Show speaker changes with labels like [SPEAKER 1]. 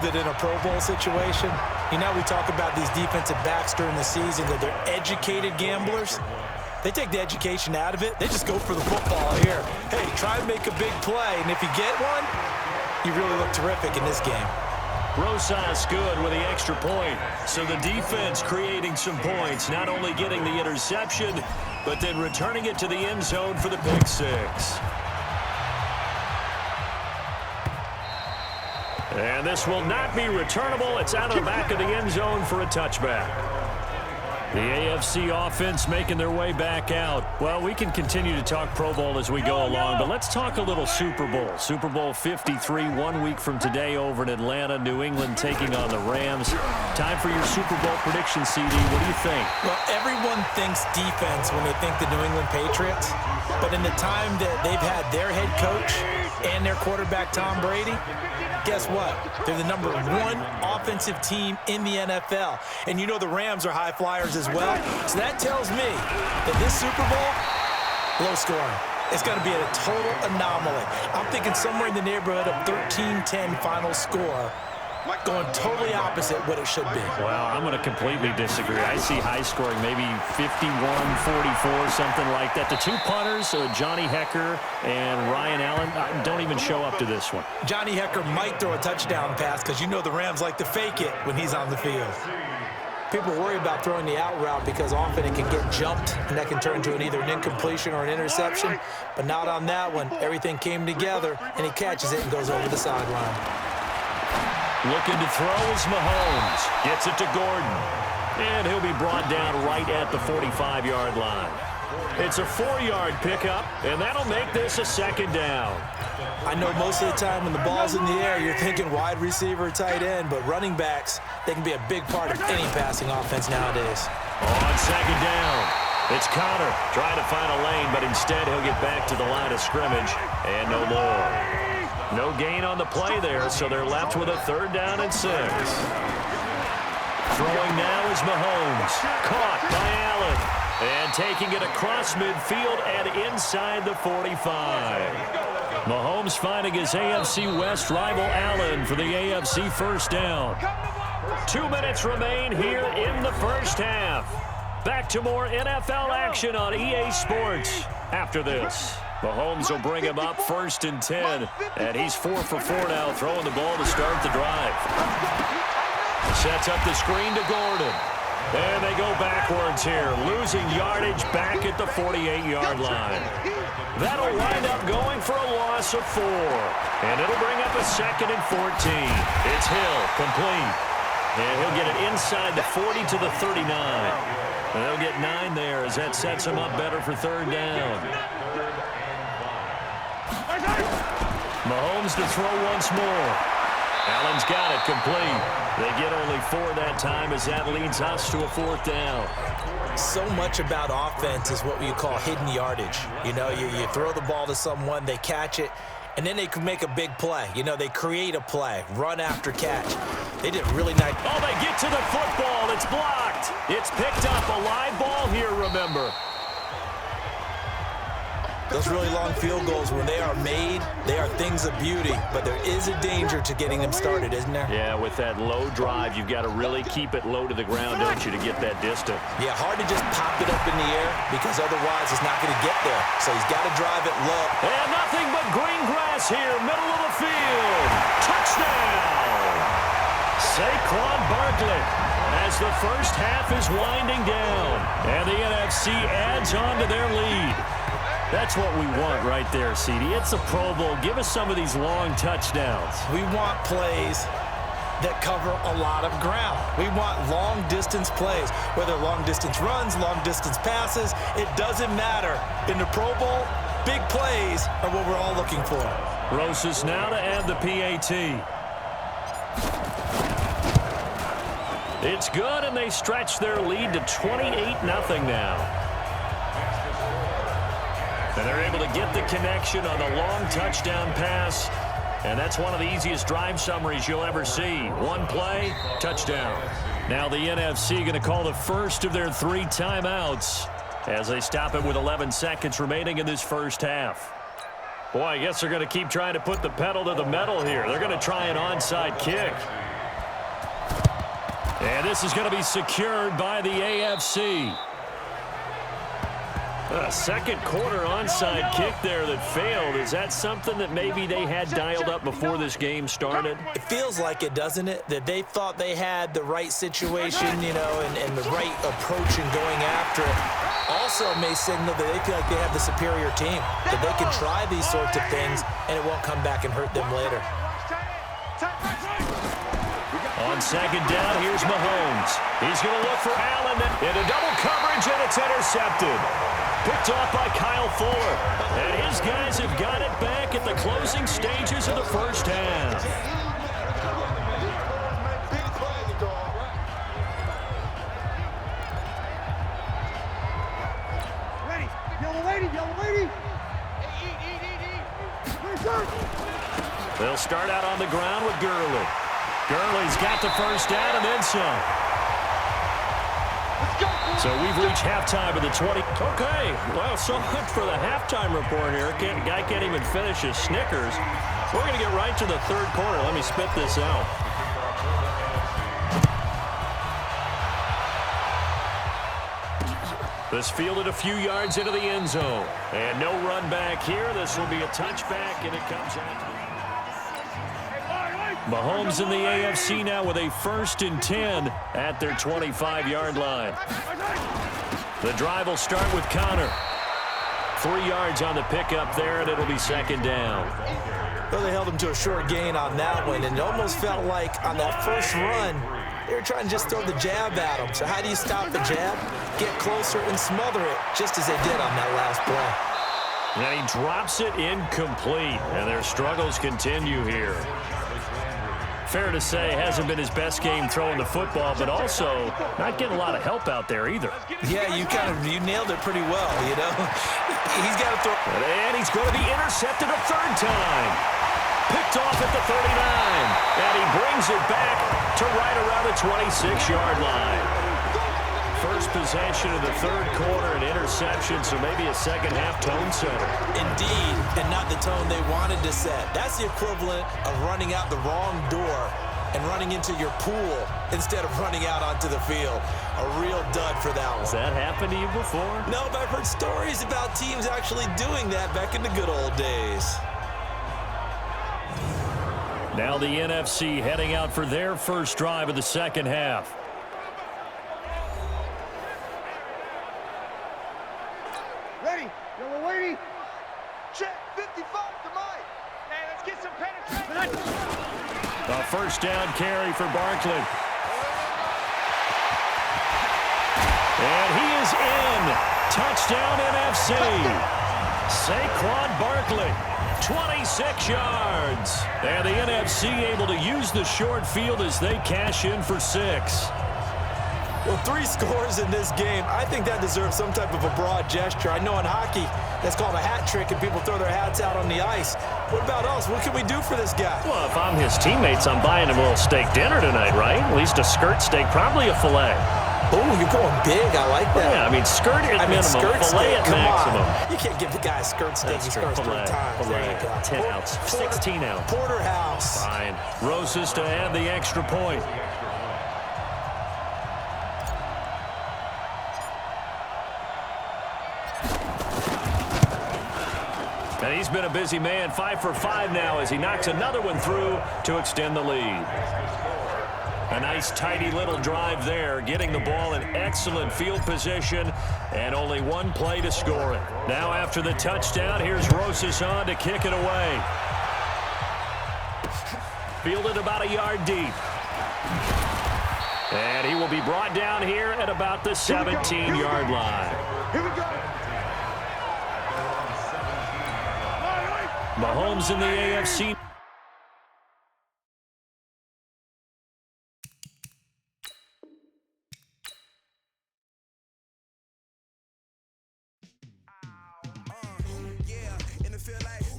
[SPEAKER 1] that in a Pro Bowl situation, you know, we talk about these defensive backs during the season, that they're educated gamblers. They take the education out of it. They just go for the football here. Hey, try and make a big play, and if you get one, you really look terrific in this game.
[SPEAKER 2] Rosas good with the extra point. So the defense creating some points, not only getting the interception, but then returning it to the end zone for the pick six. And this will not be returnable. It's out of the back of the end zone for a touchback. The AFC offense making their way back out. Well, we can continue to talk Pro Bowl as we go along, but let's talk a little Super Bowl. Super Bowl 53, 1 week from today over in Atlanta. New England taking on the Rams. Time for your Super Bowl prediction, CD. What do you think?
[SPEAKER 1] Well, everyone thinks defense when they think the New England Patriots, but in the time that they've had their head coach and their quarterback, Tom Brady, guess what? They're the #1 offensive team in the NFL. And you know the Rams are high flyers as well. So that tells me that this Super Bowl, low scoring. It's going to be a total anomaly. I'm thinking somewhere in the neighborhood of 13-10 final score, going totally opposite what it should be.
[SPEAKER 2] Well, I'm going to completely disagree. I see high scoring, maybe 51-44, something like that. The two punters, Johnny Hecker and Ryan Allen, don't even show up to this one.
[SPEAKER 1] Johnny Hecker might throw a touchdown pass because you know the Rams like to fake it when he's on the field. People worry about throwing the out route because often it can get jumped, and that can turn into either an incompletion or an interception. But not on that one. Everything came together, and he catches it and goes over the sideline.
[SPEAKER 2] Looking to throw is Mahomes. Gets it to Gordon. And he'll be brought down right at the 45-yard line. It's a 4-yard pickup, and that'll make this a second down.
[SPEAKER 1] I know most of the time when the ball's in the air, you're thinking wide receiver, tight end, but running backs, they can be a big part of any passing offense nowadays.
[SPEAKER 2] On second down, it's Connor trying to find a lane, but instead he'll get back to the line of scrimmage, and no more. No gain on the play there, so they're left with a 3rd down and 6. Throwing now is Mahomes. Caught by Allen. And taking it across midfield and inside the 45. Mahomes finding his AFC West rival Allen for the AFC first down. 2 minutes remain here in the first half. Back to more NFL action on EA Sports after this. Mahomes will bring him up 1st and 10, and he's 4 for 4 now, throwing the ball to start the drive. Sets up the screen to Gordon. And they go backwards here, losing yardage back at the 48-yard line. That'll wind up going for a loss of 4. And it'll bring up a 2nd and 14. It's Hill, complete. And he'll get it inside the 40 to the 39. And they'll get 9 there as that sets him up better for 3rd down. Mahomes to throw once more. Allen's got it complete. They get only 4 that time as that leads us to a 4th down.
[SPEAKER 1] So much about offense is what you call hidden yardage. You know, you throw the ball to someone, they catch it, and then they can make a big play. You know, they create a play, run after catch. They did really nice.
[SPEAKER 2] Oh, they get to the football. It's blocked. It's picked up. A live ball here, remember.
[SPEAKER 1] Those really long field goals, when they are made, they are things of beauty. But there is a danger to getting them started, isn't there?
[SPEAKER 2] Yeah, with that low drive, you've got to really keep it low to the ground, don't you, to get that distance.
[SPEAKER 1] Yeah, hard to just pop it up in the air because otherwise it's not going to get there. So he's got to drive it low.
[SPEAKER 2] And nothing but green grass here, middle of the field. Touchdown! Saquon Barkley as the first half is winding down. And the NFC adds on to their lead. That's what we want right there, CD. It's a Pro Bowl. Give us some of these long touchdowns.
[SPEAKER 1] We want plays that cover a lot of ground. We want long-distance plays, whether long-distance runs, long-distance passes. It doesn't matter. In the Pro Bowl, big plays are what we're all looking for.
[SPEAKER 2] Rosas now to add the PAT. It's good, and they stretch their lead to 28-0 now. And they're able to get the connection on the long touchdown pass. And that's one of the easiest drive summaries you'll ever see. One play, touchdown. Now the NFC going to call the first of their 3 timeouts as they stop it with 11 seconds remaining in this first half. Boy, I guess they're going to keep trying to put the pedal to the metal here. They're going to try an onside kick. And this is going to be secured by the AFC. A second quarter onside kick there that failed. Is that something that maybe they had dialed up before this game started?
[SPEAKER 1] It feels like it, doesn't it? That they thought they had the right situation, you know, and the right approach in going after it. Also may signal that they feel like they have the superior team, that they can try these sorts of things and it won't come back and hurt them later.
[SPEAKER 2] On second down, here's Mahomes. He's going to look for Allen into double coverage, and it's intercepted. Picked off by Kyle Fuller. And his guys have got it back at the closing stages of the first half.
[SPEAKER 3] Ready. Yellow lady.
[SPEAKER 2] They'll start out on the ground with Gurley. Gurley's got the first down and then some. So we've reached halftime of the 20. Okay, well, so much for the halftime report here. Guy can't even finish his Snickers. We're going to get right to the third quarter. Let me spit this out. This fielded a few yards into the end zone. And no run back here. This will be a touchback, and it comes out. Mahomes in the AFC now with a 1st and 10 at their 25-yard line. The drive will start with Connor. 3 yards on the pickup there, and it'll be second down.
[SPEAKER 1] Well, they held him to a short gain on that one, and it almost felt like on that first run, they were trying to just throw the jab at him. So how do you stop the jab? Get closer and smother it, just as they did on that last play.
[SPEAKER 2] And he drops it incomplete, and their struggles continue here. Fair to say, hasn't been his best game throwing the football, but also not getting a lot of help out there either.
[SPEAKER 1] Yeah, you nailed it pretty well, you know. He's got to throw.
[SPEAKER 2] And he's going to be intercepted a third time. Picked off at the 39. And he brings it back to right around the 26-yard line. First possession of the third quarter, an interception, so maybe a second-half tone setter.
[SPEAKER 1] Indeed, and not the tone they wanted to set. That's the equivalent of running out the wrong door and running into your pool instead of running out onto the field. A real dud for that one.
[SPEAKER 2] Has that happened to you before?
[SPEAKER 1] No, but I've heard stories about teams actually doing that back in the good old days.
[SPEAKER 2] Now the NFC heading out for their first drive of the second half.
[SPEAKER 3] Ready. Yellow lady. Check. 55 to Mike. Hey, let's get some penetration.
[SPEAKER 2] A first down carry for Barkley. And he is in. Touchdown NFC. Saquon Barkley. 26 yards. And the NFC able to use the short field as they cash in for 6.
[SPEAKER 1] Well, 3 scores in this game. I think that deserves some type of a broad gesture. I know in hockey, that's called a hat trick, and people throw their hats out on the ice. What about us? What can we do for this guy?
[SPEAKER 2] Well, if I'm his teammates, I'm buying him a little steak dinner tonight, right? At least a skirt steak, probably a filet.
[SPEAKER 1] Oh, you're going big. I like that.
[SPEAKER 2] Yeah, I mean, skirt at minimum,
[SPEAKER 1] skirt
[SPEAKER 2] filet
[SPEAKER 1] steak,
[SPEAKER 2] at maximum.
[SPEAKER 1] You can't give the guy a skirt steak.
[SPEAKER 2] That's
[SPEAKER 1] He
[SPEAKER 2] true.
[SPEAKER 1] scores 3 times.
[SPEAKER 2] Filet,
[SPEAKER 1] There you go.
[SPEAKER 2] 10 ounce, 16 ounce.
[SPEAKER 1] Porterhouse.
[SPEAKER 2] Fine. Rosas to add the extra point. And he's been a busy man, 5 for 5 now as he knocks another one through to extend the lead. A nice, tidy little drive there, getting the ball in excellent field position, and only 1 play to score it. Now after the touchdown, here's Rosas on to kick it away. Fielded about a yard deep. And he will be brought down here at about the 17-yard line.
[SPEAKER 3] Here we go.
[SPEAKER 2] Mahomes in the AFC.
[SPEAKER 4] NFL like